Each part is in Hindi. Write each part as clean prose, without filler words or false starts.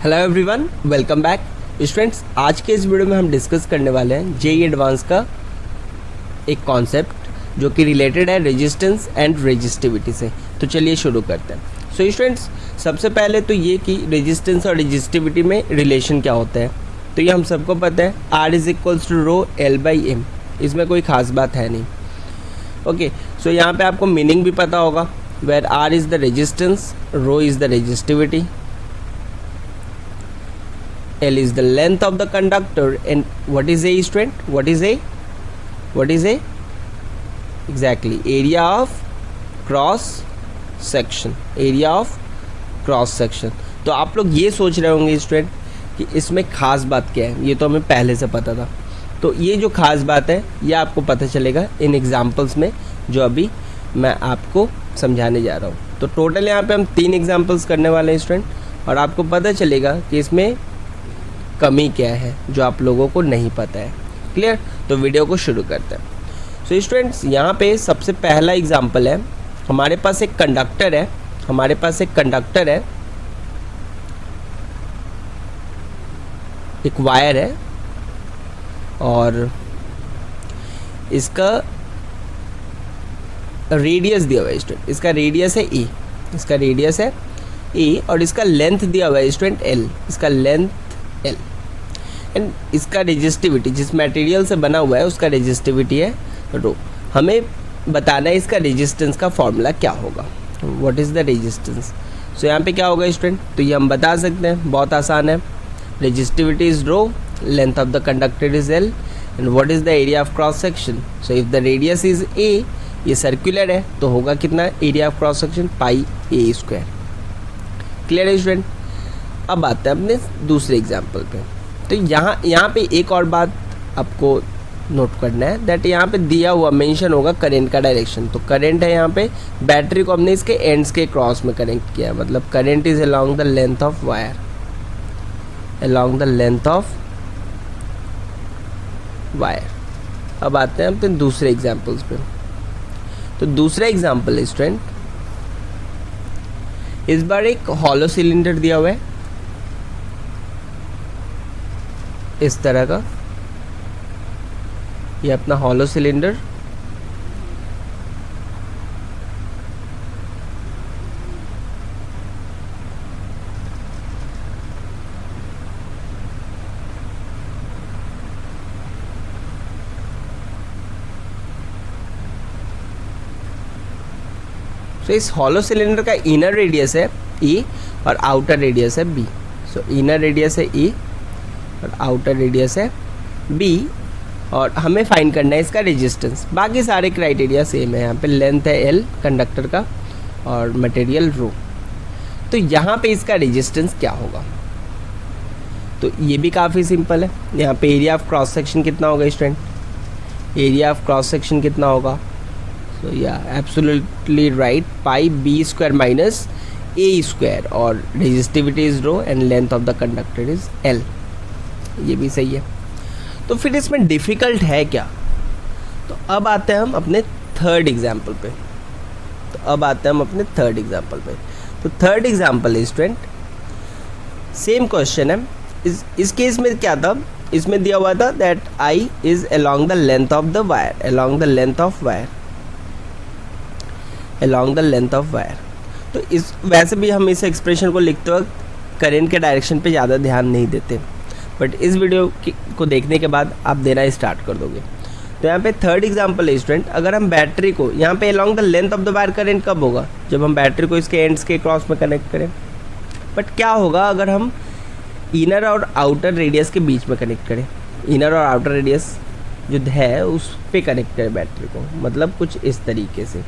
Hello everyone, welcome back students. आज के इस वीडियो में हम डिस्कस करने वाले हैं जेईई एडवांस का एक कॉन्सेप्ट जो कि रिलेटेड है रेजिस्टेंस एंड रेजिस्टिविटी से। तो चलिए शुरू करते हैं। सो स्टूडेंट्स, सबसे पहले तो ये कि रेजिस्टेंस और रेजिस्टिविटी में रिलेशन क्या होता है, तो ये हम सबको पता है, R is equals to rho L by M. इसमें कोई ख़ास बात है नहीं। ओके, सो यहाँ पे आपको मीनिंग भी पता होगा, where R is the resistance, rho is the resistivity, L is the length of the conductor, and what is A, student? What is A? What is A? Exactly, area of cross section. Area of cross section. तो आप लोग ये सोच रहे होंगे स्टूडेंट कि इसमें ख़ास बात क्या है। ये तो हमें पहले से पता था। तो ये जो ख़ास बात है ये आपको पता चलेगा इन एग्जांपल्स में जो अभी मैं आपको समझाने जा रहा हूँ। तो टोटल यहाँ पे हम 3 एग्जांपल्स करने वाले हैं स्टूडेंट, और आपको पता चलेगा कि इसमें कमी क्या है जो आप लोगों को नहीं पता है। क्लियर? तो वीडियो को शुरू करते हैं। सो स्टूडेंट्स, यहाँ पे सबसे पहला एग्जांपल है, हमारे पास एक कंडक्टर है, एक वायर है, और इसका रेडियस दिया हुआ है स्टूडेंट। इसका रेडियस है ए, और इसका लेंथ दिया हुआ है स्टूडेंट L। इसका लेंथ L, एंड इसका रेजिस्टिविटी, जिस मटेरियल से बना हुआ है उसका रेजिस्टिविटी है रो। हमें बताना है इसका रेजिस्टेंस का फॉर्मूला क्या होगा, व्हाट इज़ द रेजिस्टेंस। सो यहाँ पे क्या होगा स्टूडेंट, तो ये हम बता सकते हैं, बहुत आसान है। Resistivity is rho, length of the conductor is L, and what is the area of cross section. So if the radius is A, ये सर्कुलर है तो होगा कितना, area of cross section pi A square. Clear है स्टूडेंट? अब आते हैं अपने दूसरे एग्जाम्पल पे। तो यहाँ पे एक और बात आपको नोट करना है, दैट यहाँ पे दिया हुआ मेंशन होगा करंट का डायरेक्शन। तो करंट है यहाँ पे, बैटरी को हमने इसके एंड्स के क्रॉस में कनेक्ट किया है, मतलब current is along the length of wire, अब आते हैं अपने दूसरे एग्जाम्पल्स पे। तो दूसरा एग्जाम्पल है स्टूडेंट, इस बार एक हॉलो सिलेंडर दिया हुआ है इस तरह का, ये अपना हॉलो सिलेंडर, तो इस हॉलो सिलेंडर का इनर रेडियस है E और आउटर रेडियस है B। सो इनर रेडियस है E और आउटर रेडियस है B, और हमें फाइंड करना है इसका रेजिस्टेंस। बाकी सारे क्राइटेरिया सेम है, यहाँ पे लेंथ है L कंडक्टर का और मटेरियल रो। तो यहाँ पे इसका रेजिस्टेंस क्या होगा, तो ये भी काफ़ी सिंपल है। यहाँ पे एरिया ऑफ क्रॉस सेक्शन कितना होगा student, area of cross section कितना होगा, तो या absolutely right, pi B square minus A square, और resistivity is rho and length of the conductor is L। ये भी सही है। तो फिर इसमें डिफ़िकल्ट है क्या, तो अब आते हैं हम अपने थर्ड एग्जाम्पल पे। तो थर्ड एग्जाम्पल है स्टूडेंट, सेम क्वेश्चन है। इस केस में क्या था, इसमें दिया हुआ था that I is along the length of the wire, तो इस वैसे भी हम इस एक्सप्रेशन को लिखते वक्त करंट के डायरेक्शन पे ज़्यादा ध्यान नहीं देते, बट इस वीडियो को देखने के बाद आप देना स्टार्ट कर दोगे। तो यहाँ पे थर्ड एग्जांपल है स्टूडेंट, अगर हम बैटरी को यहाँ पे along the length of the wire current कब होगा, जब हम बैटरी को इसके एंड्स के क्रॉस में कनेक्ट करें। बट क्या होगा अगर हम इनर और आउटर रेडियस के बीच में कनेक्ट करें, इनर और आउटर रेडियस जो है उस पर कनेक्ट करें बैटरी को, मतलब कुछ इस तरीके से।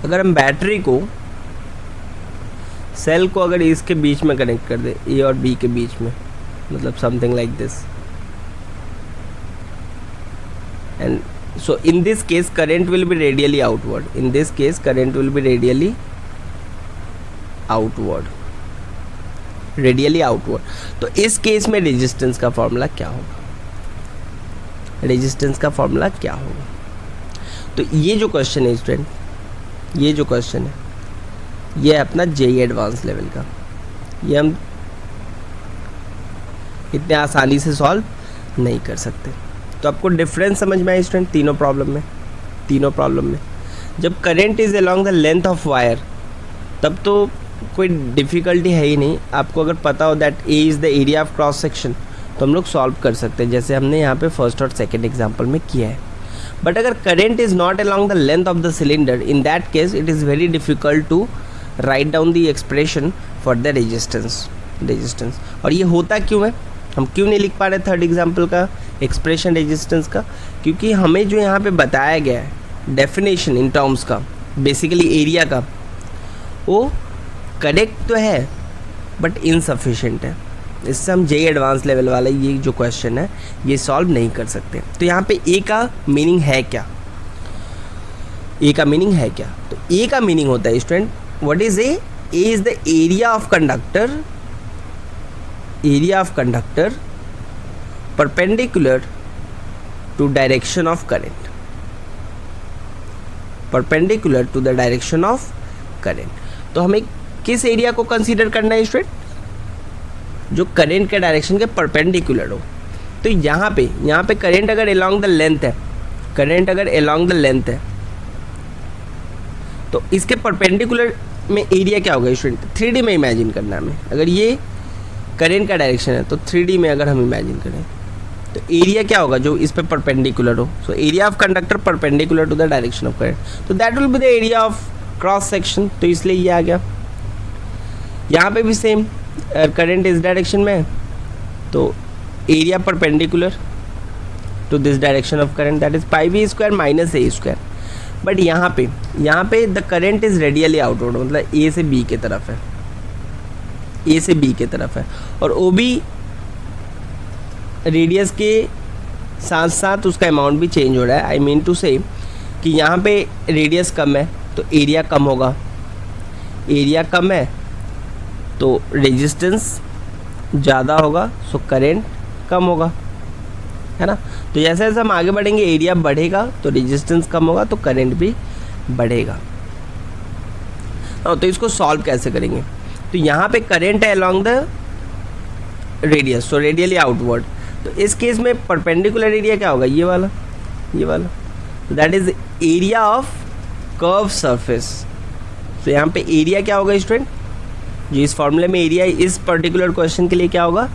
अगर हम बैटरी को, सेल को अगर इसके बीच में कनेक्ट कर दे, ए और बी के बीच में, मतलब something like this, and So in this case current will be radially outward. In this case current will be radially outward, radially outward. तो इस केस में रेजिस्टेंस का फॉर्मूला क्या होगा, रेजिस्टेंस का फॉर्मूला क्या होगा? तो ये जो क्वेश्चन है स्टूडेंट, ये जो क्वेश्चन है ये है अपना जेई एडवांस लेवल का, ये हम इतने आसानी से सॉल्व नहीं कर सकते। तो आपको डिफरेंस समझ में आया स्टूडेंट तीनों प्रॉब्लम में? जब current is along the length of wire तब तो कोई डिफ़िकल्टी है ही नहीं। आपको अगर पता हो that A is the area of cross section तो हम लोग सॉल्व कर सकते हैं, जैसे हमने यहाँ पे फर्स्ट और सेकंड एग्जांपल में किया है। बट अगर current is not along the length of the cylinder, in that case it is very difficult to write down the expression for the resistance. और ये होता क्यों है, हम क्यों नहीं लिख पा रहे थर्ड एग्जाम्पल का एक्सप्रेशन रेजिस्टेंस का? क्योंकि हमें जो यहाँ पे बताया गया है डेफिनेशन इन टर्म्स का, बेसिकली एरिया का, वो करेक्ट तो है बट इनसफिशिएंट है। इससे हम जेई एडवांस लेवल वाला ये जो क्वेश्चन है ये सॉल्व नहीं कर सकते। तो यहाँ पे ए का मीनिंग है क्या, ए का मीनिंग है क्या? तो ए का मीनिंग होता है student, what is A? A is the area of conductor perpendicular to direction of current, perpendicular to the direction of current. तो हमें किस एरिया को कंसीडर करना है स्टूडेंट? जो करंट के डायरेक्शन के परपेंडिकुलर हो। तो यहाँ पे करंट अगर अलोंग द लेंथ है, तो इसके परपेंडिकुलर में एरिया क्या होगा स्टूडेंट? 3D में इमेजिन करना है हमें। अगर ये करंट का डायरेक्शन है तो 3D में अगर हम इमेजिन करें तो एरिया क्या होगा जो इस पे परपेंडिकुलर हो? So area of conductor perpendicular to the direction of current, तो that will be the area of cross section. तो इसलिए ये आ गया। यहाँ पे भी सेम, करंट इस डायरेक्शन में है तो area perpendicular to this direction of current, that is pi B square minus A square. But यहाँ पे the current is radially outward, मतलब ए से बी के तरफ है, और ओ बी रेडियस के साथ साथ उसका अमाउंट भी चेंज हो रहा है। आई मीन टू से कि यहाँ पे रेडियस कम है तो एरिया कम होगा, एरिया कम है तो रेजिस्टेंस ज़्यादा होगा, सो करंट कम होगा, है ना? तो जैसे जैसे हम आगे बढ़ेंगे एरिया बढ़ेगा तो रेजिस्टेंस कम होगा तो करंट भी बढ़ेगा। तो इसको सॉल्व कैसे करेंगे? तो यहाँ पे करंट है along the radius, so radially outward. तो इस केस में परपेंडिकुलर एरिया क्या होगा? ये वाला, that is area of curve surface. तो यहाँ पे एरिया क्या होगा स्टूडेंट? जो इस फॉर्मूले में एरिया इस पर्टिकुलर क्वेश्चन के लिए क्या होगा?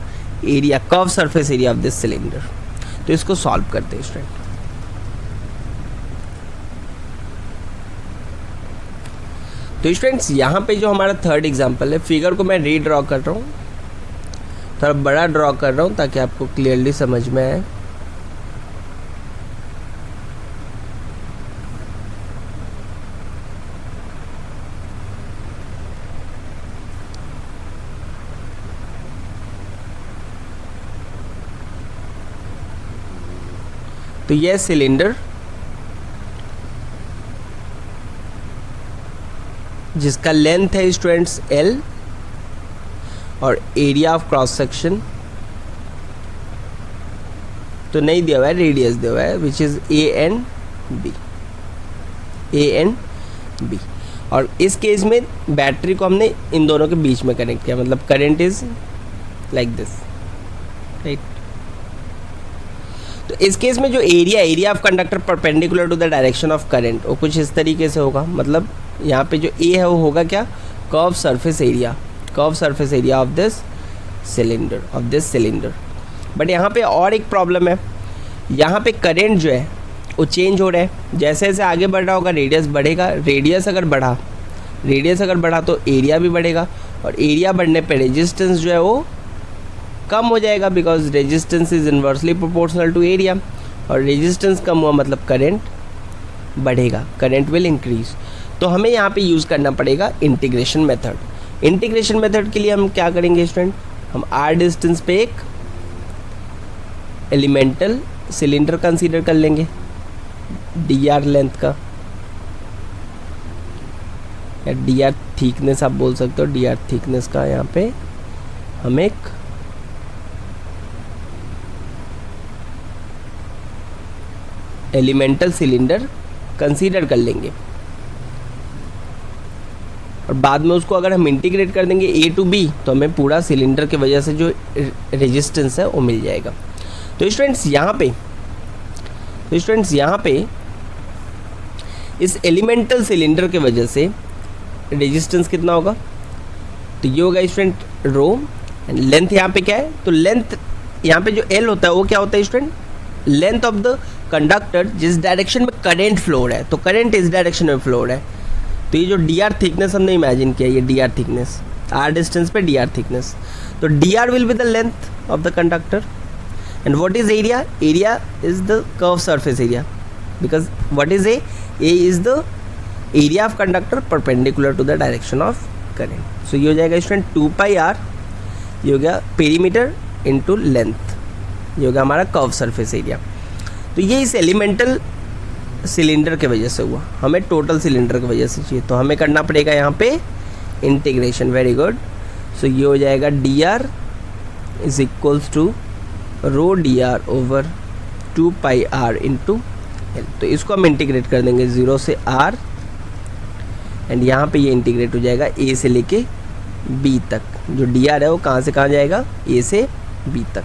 Area, curve surface area of this cylinder. तो इसको सॉल्व करते हैं स्टूडेंट। तो स्टूडेंट्स यहाँ पे जो हमारा थर्ड एग्जांपल है, फिगर को मैं रीड्रॉ कर रहा हूँ, थोड़ा बड़ा ड्रॉ कर रहा हूँ ताकि आपको क्लियरली समझ में आए। तो यह सिलेंडर जिसका लेंथ है स्टूडेंट्स L और एरिया ऑफ क्रॉस सेक्शन तो नहीं दिया हुआ है, रेडियस दिया हुआ है which is A and B. और इस केस में बैटरी को हमने इन दोनों के बीच में कनेक्ट किया, मतलब current is like this, right? तो इस केस में जो area of conductor perpendicular to the direction of current वो कुछ इस तरीके से होगा। मतलब यहाँ पे जो ए है वो होगा क्या? Curve surface area of this cylinder. But यहाँ पे और एक प्रॉब्लम है, यहाँ पे करंट जो है वो चेंज हो रहा है, जैसे जैसे आगे बढ़ रहा होगा रेडियस बढ़ेगा। रेडियस अगर बढ़ा तो एरिया भी बढ़ेगा, और एरिया बढ़ने पे रेजिस्टेंस जो है वो कम हो जाएगा, because resistance is inversely proportional to area, और रेजिस्टेंस कम हुआ मतलब करंट बढ़ेगा, करंट विल इंक्रीज। तो हमें यहाँ पे यूज़ करना पड़ेगा इंटीग्रेशन मेथड। इंटीग्रेशन मेथड के लिए हम क्या करेंगे स्टूडेंट? हम आर डिस्टेंस पे एक एलिमेंटल सिलेंडर कंसीडर कर लेंगे डी आर लेंथ का, या डी आर थिकनेस आप बोल सकते हो। डी आर थिकनेस का यहाँ पे हम एक एलिमेंटल सिलेंडर कंसीडर कर लेंगे और बाद में उसको अगर हम इंटीग्रेट कर देंगे ए टू बी तो हमें पूरा सिलेंडर की वजह से जो रेजिस्टेंस है वो मिल जाएगा। तो स्टूडेंट्स यहाँ पे इस एलिमेंटल सिलेंडर के वजह से रेजिस्टेंस कितना होगा, तो ये होगा स्टूडेंट रो। एंड लेंथ यहाँ पे क्या है, तो लेंथ यहाँ पे जो एल होता है वो क्या होता है student, length of the conductor जिस डायरेक्शन में करंट फ्लो हो रहा है, तो करंट इस डायरेक्शन में फ्लो हो रहा है। तो ये जो डी आर थिकनेस हमने इमेजिन किया, ये d r thickness, r distance पे डी आर थिकनेस, तो d r will be the length of the conductor. And what is area, area is the curve surface area, because what is A is the area of conductor perpendicular to the direction of current. So ये हो जाएगा स्टूडेंट 2 पाई आर, ये हो गया पेरीमीटर इंटू लेंथ, ये हो गया हमारा कर्व सरफेस एरिया। तो ये इस एलिमेंटल सिलेंडर के वजह से हुआ, हमें टोटल सिलेंडर की वजह से चाहिए, तो हमें करना पड़ेगा यहाँ पे इंटीग्रेशन। Very good. सो ये हो जाएगा D R is equals to rho D R over 2 pi R into L. तो इसको हम इंटीग्रेट कर देंगे 0 से आर, एंड यहाँ पे ये इंटीग्रेट हो जाएगा ए से लेके बी तक। जो डी आर है वो कहाँ से कहाँ जाएगा, ए से बी तक।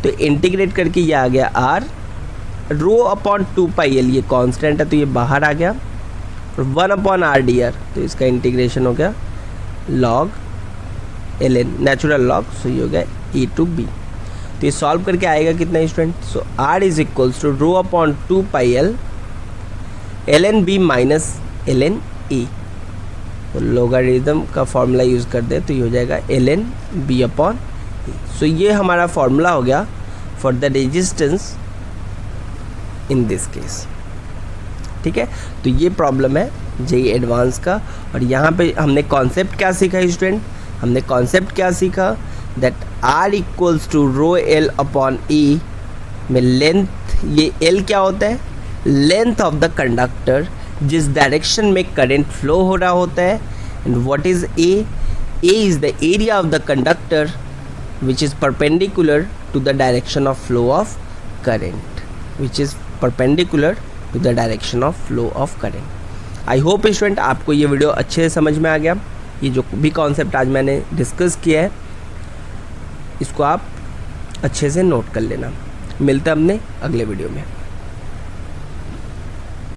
तो इंटीग्रेट करके ये आ गया R, rho upon 2 pi L ये कांस्टेंट है तो ये बाहर आ गया, और 1 अपॉन आर डी आर, तो इसका इंटीग्रेशन हो गया log l n, natural log. So ये हो गया ए टू बी। तो ये सॉल्व करके आएगा कितना student, so R is equals to rho upon 2 pi L L N B minus L N A. तो लोगारिथम का फॉर्मूला यूज़ कर दे तो ये हो जाएगा एल एन बी अपॉन ए। सो ये हमारा फॉर्मूला हो गया for the resistance in this case. ठीक है, तो ये प्रॉब्लम है जेई एडवांस का। और यहाँ पे हमने कॉन्सेप्ट क्या सीखा स्टूडेंट, हमने कॉन्सेप्ट क्या सीखा, that are equals to rho L upon E में लेंथ, ये एल क्या होता है, लेंथ ऑफ द कंडक्टर जिस डायरेक्शन में करंट फ्लो हो रहा होता है। And what is A is the area of the conductor which is perpendicular to the direction of flow of current, which is perpendicular to the direction of flow of current. I hope student आपको ये वीडियो अच्छे से समझ में आ गया। ये जो भी कॉन्सेप्ट आज मैंने डिस्कस किया है इसको आप अच्छे से नोट कर लेना। मिलते हैं अपने अगले वीडियो में।